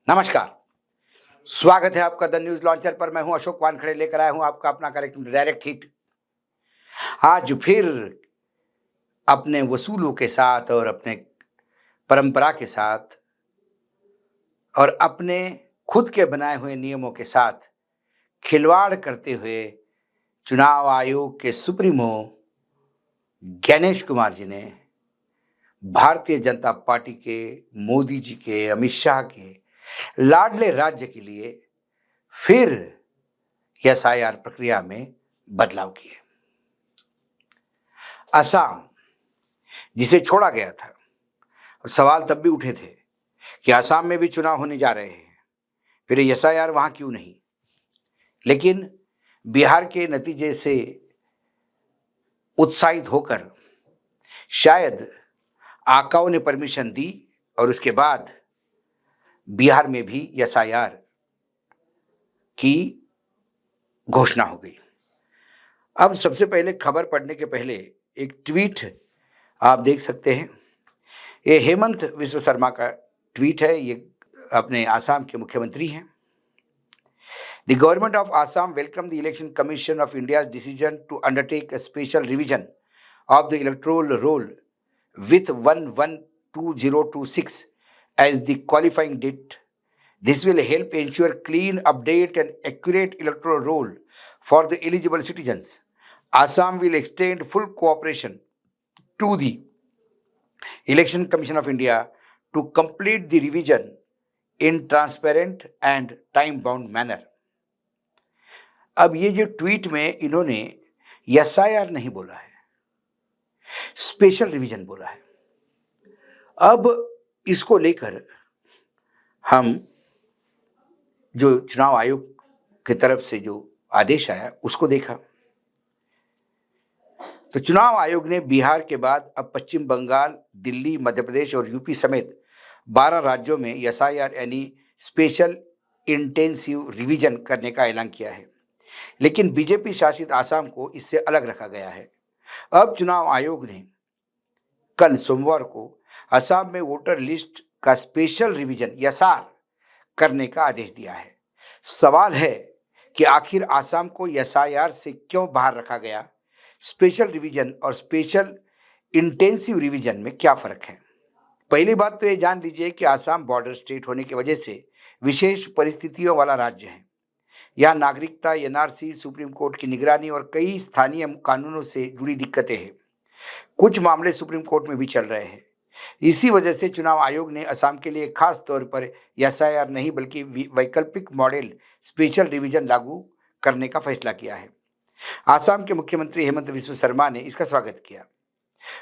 नमस्कार। स्वागत है आपका द न्यूज लॉन्चर पर। मैं हूं अशोक वानखड़े, लेकर आया हूं आपका अपना कार्यक्रम डायरेक्ट हिट। आज फिर अपने वसूलों के साथ और अपने परंपरा के साथ और अपने खुद के बनाए हुए नियमों के साथ खिलवाड़ करते हुए चुनाव आयोग के सुप्रीमो गणेश कुमार जी ने भारतीय जनता पार्टी के, मोदी जी के, अमित शाह के लाडले राज्य के लिए फिर एसआईआर प्रक्रिया में बदलाव किए। असम, जिसे छोड़ा गया था, और सवाल तब भी उठे थे कि असम में भी चुनाव होने जा रहे हैं, फिर एसआईआर वहां क्यों नहीं। लेकिन बिहार के नतीजे से उत्साहित होकर शायद आकाओं ने परमिशन दी और उसके बाद बिहार में भी एसआईआर की घोषणा हो गई। अब सबसे पहले खबर पढ़ने के पहले एक ट्वीट आप देख सकते हैं। ये हेमंत विश्व शर्मा का ट्वीट है। ये अपने आसाम के मुख्यमंत्री हैं। The government of Assam welcome the election commission of India decision to undertake a special revision of the electoral roll with 112026 as the qualifying date. This will help ensure clean, update and accurate electoral roll for the eligible citizens. Assam will extend full cooperation to the Election Commission of India to complete the revision in transparent and time-bound manner. अब ये जो tweet में इन्होंने SIR नहीं बोला है, special revision बोला है। अब इसको लेकर हम जो चुनाव आयोग की तरफ से जो आदेश आया उसको देखा तो चुनाव आयोग ने बिहार के बाद अब पश्चिम बंगाल, दिल्ली, मध्य प्रदेश और यूपी समेत 12 राज्यों में एसआईआर यानी स्पेशल इंटेंसिव रिवीजन करने का ऐलान किया है। लेकिन बीजेपी शासित आसाम को इससे अलग रखा गया है। अब चुनाव आयोग ने कल सोमवार को असम में वोटर लिस्ट का स्पेशल रिवीजन एसआर करने का आदेश दिया है। सवाल है कि आखिर असम को एसआईआर से क्यों बाहर रखा गया। स्पेशल रिवीजन और स्पेशल इंटेंसिव रिवीजन में क्या फर्क है। पहली बात तो ये जान लीजिए कि असम बॉर्डर स्टेट होने की वजह से विशेष परिस्थितियों वाला राज्य है। यहाँ नागरिकता, एनआरसी, सुप्रीम कोर्ट की निगरानी और कई स्थानीय कानूनों से जुड़ी दिक्कतें हैं। कुछ मामले सुप्रीम कोर्ट में भी चल रहे हैं। इसी वजह से चुनाव आयोग ने असम के लिए खास तौर पर एसआईआर नहीं बल्कि वैकल्पिक मॉडल स्पेशल रिवीजन लागू करने का फैसला किया है। असम के मुख्यमंत्री हेमंत विश्व शर्मा ने इसका स्वागत किया।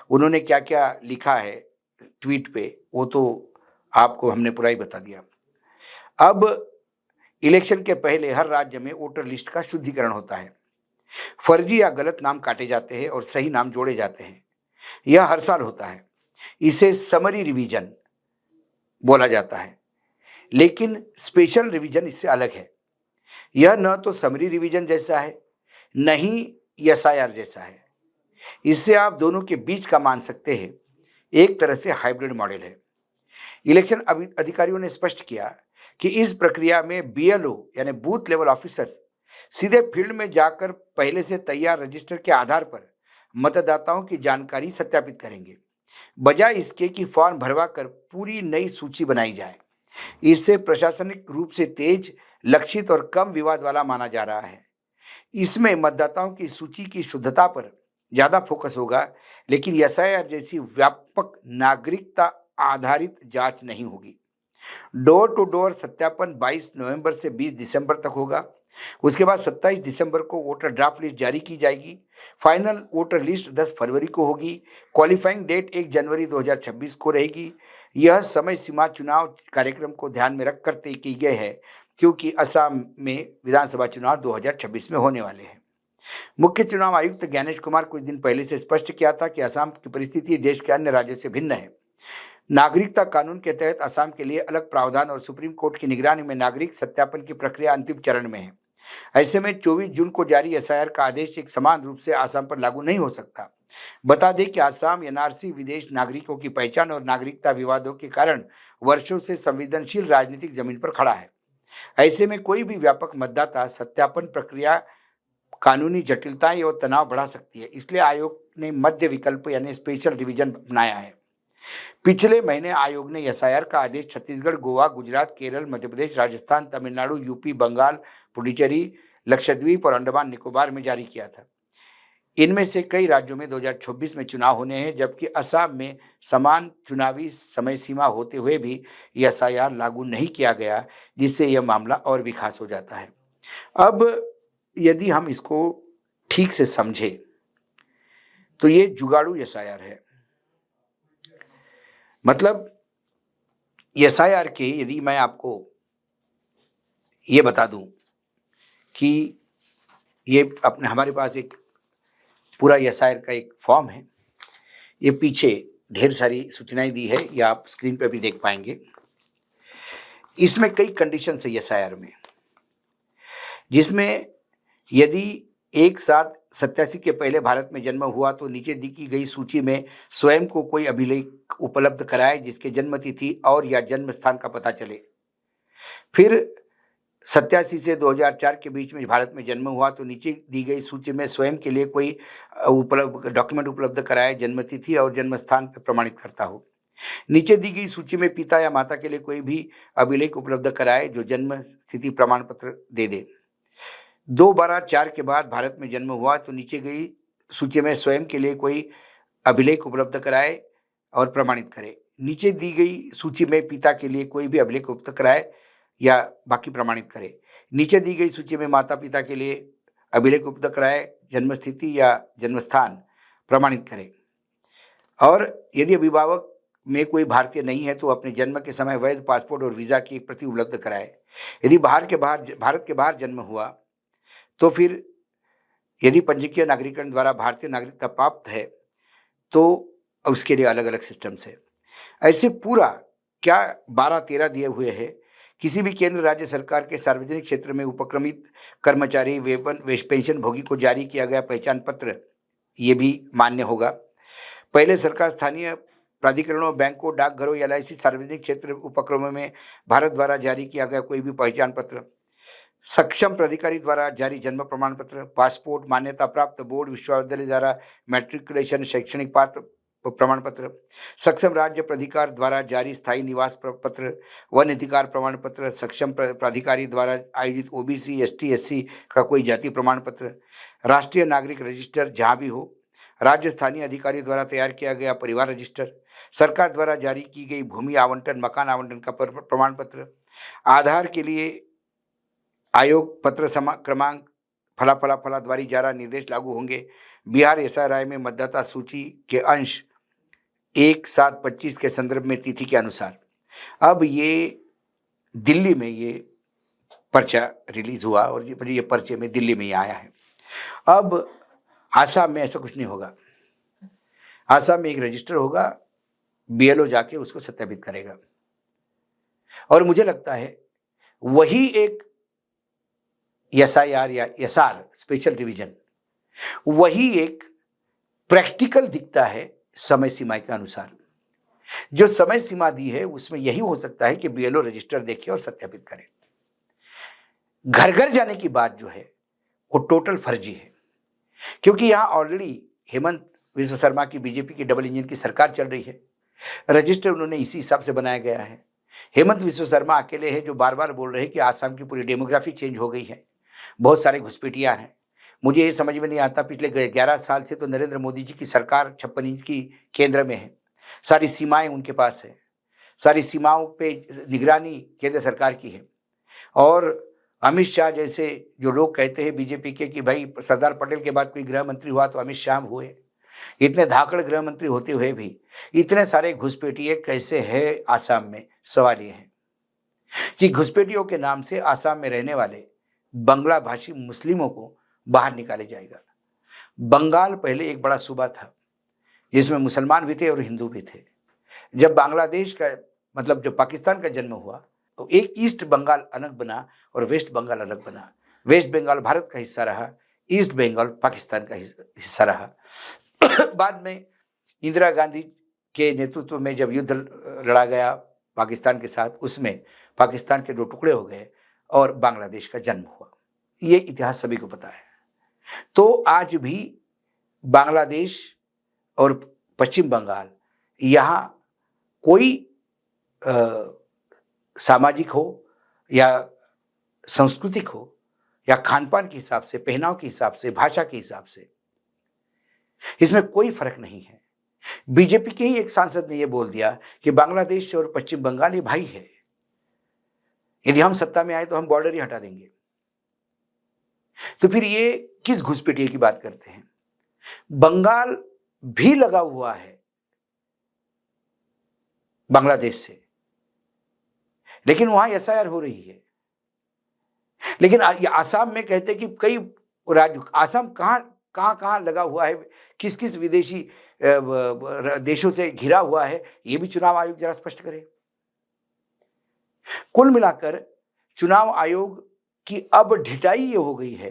उन्होंने क्या क्या लिखा है ट्वीट पे वो तो आपको हमने पूरा ही बता दिया। अब इलेक्शन के पहले हर राज्य में वोटर लिस्ट का शुद्धिकरण होता है। फर्जी या गलत नाम काटे जाते हैं और सही नाम जोड़े जाते हैं। यह हर साल होता है। इसे समरी रिवीजन बोला जाता है। लेकिन स्पेशल रिवीजन इससे अलग है। यह न तो समरी रिवीजन जैसा है, न ही एसआईआर जैसा है। इससे आप दोनों के बीच का मान सकते हैं। एक तरह से हाइब्रिड मॉडल है। इलेक्शन अधिकारियों ने स्पष्ट किया कि इस प्रक्रिया में बीएलओ यानी बूथ लेवल ऑफिसर्स सीधे फील्ड में जाकर पहले से तैयार रजिस्टर के आधार पर मतदाताओं की जानकारी सत्यापित करेंगे, बजाय इसके कि फॉर्म भरवा कर पूरी नई सूची बनाई जाए। इससे प्रशासनिक रूप से तेज, लक्षित और कम विवाद वाला माना जा रहा है। इसमें मतदाताओं की सूची की शुद्धता पर ज्यादा फोकस होगा, लेकिन एसआईआर जैसी व्यापक नागरिकता आधारित जांच नहीं होगी। डोर टू डोर सत्यापन 22 नवंबर से 20 दिसंबर तक होगा। उसके बाद 27 दिसंबर को वोटर ड्राफ्ट लिस्ट जारी की जाएगी। फाइनल वोटर लिस्ट 10 फरवरी को होगी। क्वालिफाइंग डेट 1 जनवरी 2026 को रहेगी। यह समय सीमा चुनाव कार्यक्रम को ध्यान में रखकर तय की गई है, क्योंकि असम में विधानसभा चुनाव 2026 में होने वाले हैं। मुख्य चुनाव आयुक्त गणेश कुमार कुछ दिन पहले से स्पष्ट किया था कि असम की परिस्थिति देश के अन्य राज्यों से भिन्न है। नागरिकता कानून के तहत असम के लिए अलग प्रावधान और सुप्रीम कोर्ट की निगरानी में नागरिक सत्यापन की प्रक्रिया अंतिम चरण में है। ऐसे में 24 जून को जारी एसआईआर का आदेश एक समान रूप से असम पर लागू नहीं हो सकता। बता दें कि असम एनआरसी विदेश नागरिकों की पहचान और नागरिकता विवादों के कारण वर्षों से संवेदनशील राजनीतिक जमीन पर खड़ा है। ऐसे में कोई भी व्यापक मतदाता सत्यापन प्रक्रिया कानूनी जटिलताएं और तनाव बढ़ा सकती है। इसलिए आयोग ने मध्य विकल्प यानी स्पेशल डिवीजन अपनाया है। पिछले महीने आयोग ने एसआईआर का आदेश छत्तीसगढ़, गोवा, गुजरात, केरल, मध्य प्रदेश, राजस्थान, तमिलनाडु, यूपी, बंगाल, पुडुचेरी, लक्षद्वीप और अंडमान निकोबार में जारी किया था। इनमें से कई राज्यों में 2024 में चुनाव होने हैं, जबकि असम में समान चुनावी समय सीमा होते हुए भी एसआईआर लागू नहीं किया गया, जिससे यह मामला और भी खास हो जाता है। अब यदि हम इसको ठीक से समझें तो ये जुगाड़ू एसआईआर है। मतलब एसआईआर के, यदि मैं आपको ये बता दूं कि ये अपने हमारे पास एक पूरा एसआईआर का एक फॉर्म है, ये पीछे ढेर सारी सूचनाएं दी है, या आप स्क्रीन पर भी देख पाएंगे। इसमें कई कंडीशन है एसआईआर में, जिसमें यदि 1/7/87 के पहले भारत में जन्म हुआ तो नीचे दी की गई सूची में स्वयं को कोई अभिलेख उपलब्ध कराए जिसके जन्म तिथि और या जन्म स्थान का पता चले। फिर 87 से 2004 के बीच में भारत में जन्म हुआ तो नीचे दी गई सूची में स्वयं के लिए कोई डॉक्यूमेंट उपलब्ध कराए, जन्म तिथि और जन्म स्थान पर प्रमाणित करता हो। नीचे दी गई सूची में पिता या माता के लिए कोई भी अभिलेख उपलब्ध कराए जो जन्म स्थिति प्रमाण पत्र दे दे। 2/4 के बाद भारत में जन्म हुआ तो नीचे गई सूची में स्वयं के लिए कोई अभिलेख उपलब्ध कराए और प्रमाणित करे। नीचे दी गई सूची में पिता के लिए कोई भी अभिलेख उपलब्ध कराए या बाकी प्रमाणित करे। नीचे दी गई सूची में माता पिता के लिए अभिलेख उपलब्ध कराए, जन्म स्थिति या जन्म स्थान प्रमाणित करे। और यदि अभिभावक में कोई भारतीय नहीं है तो अपने जन्म के समय वैध पासपोर्ट और वीजा की एक प्रति उपलब्ध कराए। यदि भारत के बाहर जन्म हुआ तो फिर यदि पंजीकृत नागरिकन द्वारा भारतीय नागरिकता प्राप्त है तो उसके लिए अलग अलग सिस्टम्स है। ऐसे पूरा क्या 12-13 दिए हुए हैं। किसी भी केंद्र राज्य सरकार के सार्वजनिक क्षेत्र में उपक्रमित कर्मचारी, वेतन पेंशन भोगी को जारी किया गया पहचान पत्र ये भी मान्य होगा। पहले सरकार स्थानीय प्राधिकरणों, बैंकों, डाकघरों, एलआईसी सार्वजनिक क्षेत्र उपक्रमों में भारत द्वारा जारी किया गया कोई भी पहचान पत्र, सक्षम प्राधिकारी द्वारा जारी जन्म प्रमाण पत्र, पासपोर्ट, मान्यता प्राप्त बोर्ड विश्वविद्यालय द्वारा मैट्रिकुलेशन शैक्षणिक पात्र प्रमाण पत्र, सक्षम राज्य प्राधिकार द्वारा जारी स्थायी निवास पत्र, वन अधिकार प्रमाण पत्र, सक्षम प्राधिकारी द्वारा आयोजित ओबीसी, एसटी, एससी का कोई जाति प्रमाण पत्र, राष्ट्रीय नागरिक रजिस्टर जहां भी हो, राज्य स्थानीय अधिकारी द्वारा तैयार किया गया परिवार रजिस्टर, सरकार द्वारा जारी की गई भूमि आवंटन, मकान आवंटन का प्रमाण पत्र, आधार के लिए आयोग पत्र क्रमांक फला द्वारा जारी निर्देश लागू होंगे। बिहार एसआईआर में मतदाता सूची के अंश 1/7/25 के संदर्भ में तिथि के अनुसार। अब ये दिल्ली में ये पर्चा रिलीज हुआ और ये पर्चे में दिल्ली में ये आया है। अब आसाम में ऐसा कुछ नहीं होगा। आसाम में एक रजिस्टर होगा, बीएलओ जाके उसको सत्यापित करेगा। और मुझे लगता है वही एक एसआईआर या एसआर स्पेशल डिवीजन, वही एक प्रैक्टिकल दिखता है समय सीमा के अनुसार। जो समय सीमा दी है उसमें यही हो सकता है कि बीएलओ रजिस्टर देखे और सत्यापित करे। घर घर जाने की बात जो है वो टोटल फर्जी है, क्योंकि यहां ऑलरेडी हेमंत विश्व शर्मा की बीजेपी की डबल इंजन की सरकार चल रही है। रजिस्टर उन्होंने इसी हिसाब से बनाया गया है। हेमंत विश्व शर्मा अकेले हैं जो बार बार बोल रहे हैं कि आसाम की पूरी डेमोग्राफी चेंज हो गई है, बहुत सारे घुसपैठिया हैं। मुझे ये समझ में नहीं आता, पिछले 11 साल से तो नरेंद्र मोदी जी की सरकार 56 इंच की केंद्र में है, सारी सीमाएं उनके पास है, सारी सीमाओं पे निगरानी केंद्र सरकार की है। और अमित शाह जैसे जो लोग कहते हैं बीजेपी के कि भाई सरदार पटेल के बाद कोई गृह मंत्री हुआ तो अमित शाह हुए, इतने धाकड़ गृह मंत्री होते हुए भी इतने सारे घुसपैठिए कैसे है आसाम में। सवाल ये है कि घुसपैठियों के नाम से आसाम में रहने वाले बंगला भाषी मुस्लिमों को बाहर निकाले जाएगा। बंगाल पहले एक बड़ा सूबा था जिसमें मुसलमान भी थे और हिंदू भी थे। जब बांग्लादेश का मतलब जब पाकिस्तान का जन्म हुआ तो एक ईस्ट बंगाल अलग बना और वेस्ट बंगाल अलग बना। वेस्ट बंगाल भारत का हिस्सा रहा, ईस्ट बंगाल पाकिस्तान का हिस्सा रहा। बाद में इंदिरा गांधी के नेतृत्व में जब युद्ध लड़ा गया पाकिस्तान के साथ, उसमें पाकिस्तान के 2 टुकड़े हो गए और बांग्लादेश का जन्म हुआ। ये इतिहास सभी को पता है। तो आज भी बांग्लादेश और पश्चिम बंगाल, यहाँ कोई सामाजिक हो या सांस्कृतिक हो या खान-पान के हिसाब से, पहनाव के हिसाब से, भाषा के हिसाब से, इसमें कोई फर्क नहीं है। बीजेपी के ही एक सांसद ने यह बोल दिया कि बांग्लादेश और पश्चिम बंगाल ये भाई है। यदि हम सत्ता में आए तो हम बॉर्डर ही हटा देंगे। तो फिर ये किस घुसपैठिए की बात करते हैं? बंगाल भी लगा हुआ है बांग्लादेश से, लेकिन वहां एसआईआर हो रही है। लेकिन आसाम में कहते हैं कि कई राज्य, आसाम कहां लगा हुआ है, किस किस विदेशी देशों से घिरा हुआ है, ये भी चुनाव आयोग जरा स्पष्ट करे। कुल मिलाकर चुनाव आयोग की अब ढिठाई ये हो गई है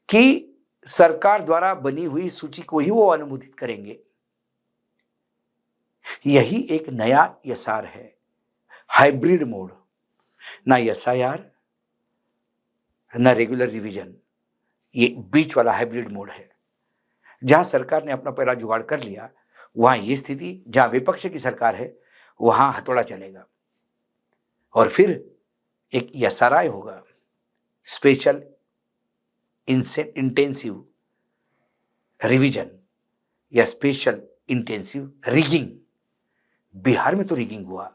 कि सरकार द्वारा बनी हुई सूची को ही वो अनुमोदित करेंगे। यही एक नया एसआर है, हाइब्रिड मोड, ना एसआईआर ना रेगुलर रिवीजन, ये बीच वाला हाइब्रिड मोड है। जहां सरकार ने अपना पहला जुगाड़ कर लिया, वहां ये स्थिति, जहां विपक्ष की सरकार है वहां हथौड़ा चलेगा और फिर एक एसआरआई होगा, स्पेशल इंटेंसिव रिवीजन या स्पेशल इंटेंसिव रिगिंग। बिहार में तो रिगिंग हुआ,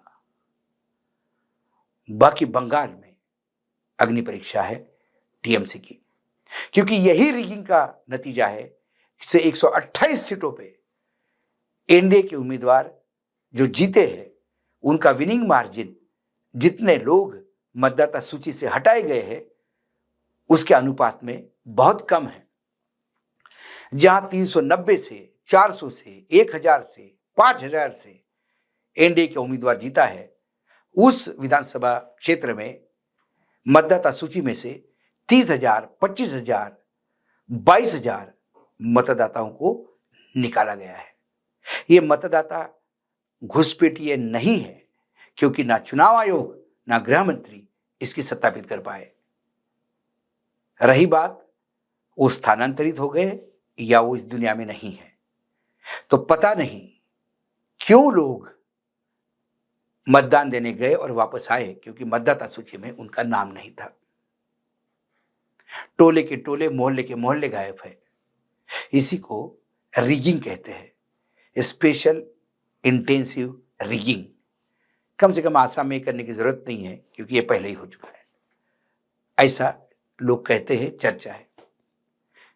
बाकी बंगाल में अग्नि परीक्षा है टीएमसी की, क्योंकि यही रिगिंग का नतीजा है से 128 सीटों पे एनडीए के उम्मीदवार जो जीते हैं, उनका विनिंग मार्जिन, जितने लोग मतदाता सूची से हटाए गए हैं उसके अनुपात में बहुत कम है। जहां 390 से, 400 से, 1000 से, 5000 से एनडीए का उम्मीदवार जीता है, उस विधानसभा क्षेत्र में मतदाता सूची में से 30,000, 25,000, 22,000 मतदाताओं को निकाला गया है। ये मतदाता घुसपैठिए नहीं है, क्योंकि ना चुनाव आयोग ना गृह मंत्री इसकी सत्यापित कर पाए। रही बात वो स्थानांतरित हो गए या वो इस दुनिया में नहीं है, तो पता नहीं क्यों लोग मतदान देने गए और वापस आए, क्योंकि मतदाता सूची में उनका नाम नहीं था। टोले के टोले, मोहल्ले के मोहल्ले गायब है। इसी को रिगिंग कहते हैं, स्पेशल इंटेंसिव रिगिंग। कम से कम आसाम में करने की जरूरत नहीं है, क्योंकि ये पहले ही हो चुका है, ऐसा लोग कहते हैं, चर्चा है।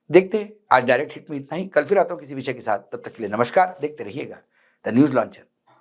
देखते हैं, आज डायरेक्ट हिट में इतना ही। कल फिर आता हूं किसी विषय के साथ। तब तक के लिए नमस्कार। देखते रहिएगा द न्यूज लॉन्चर।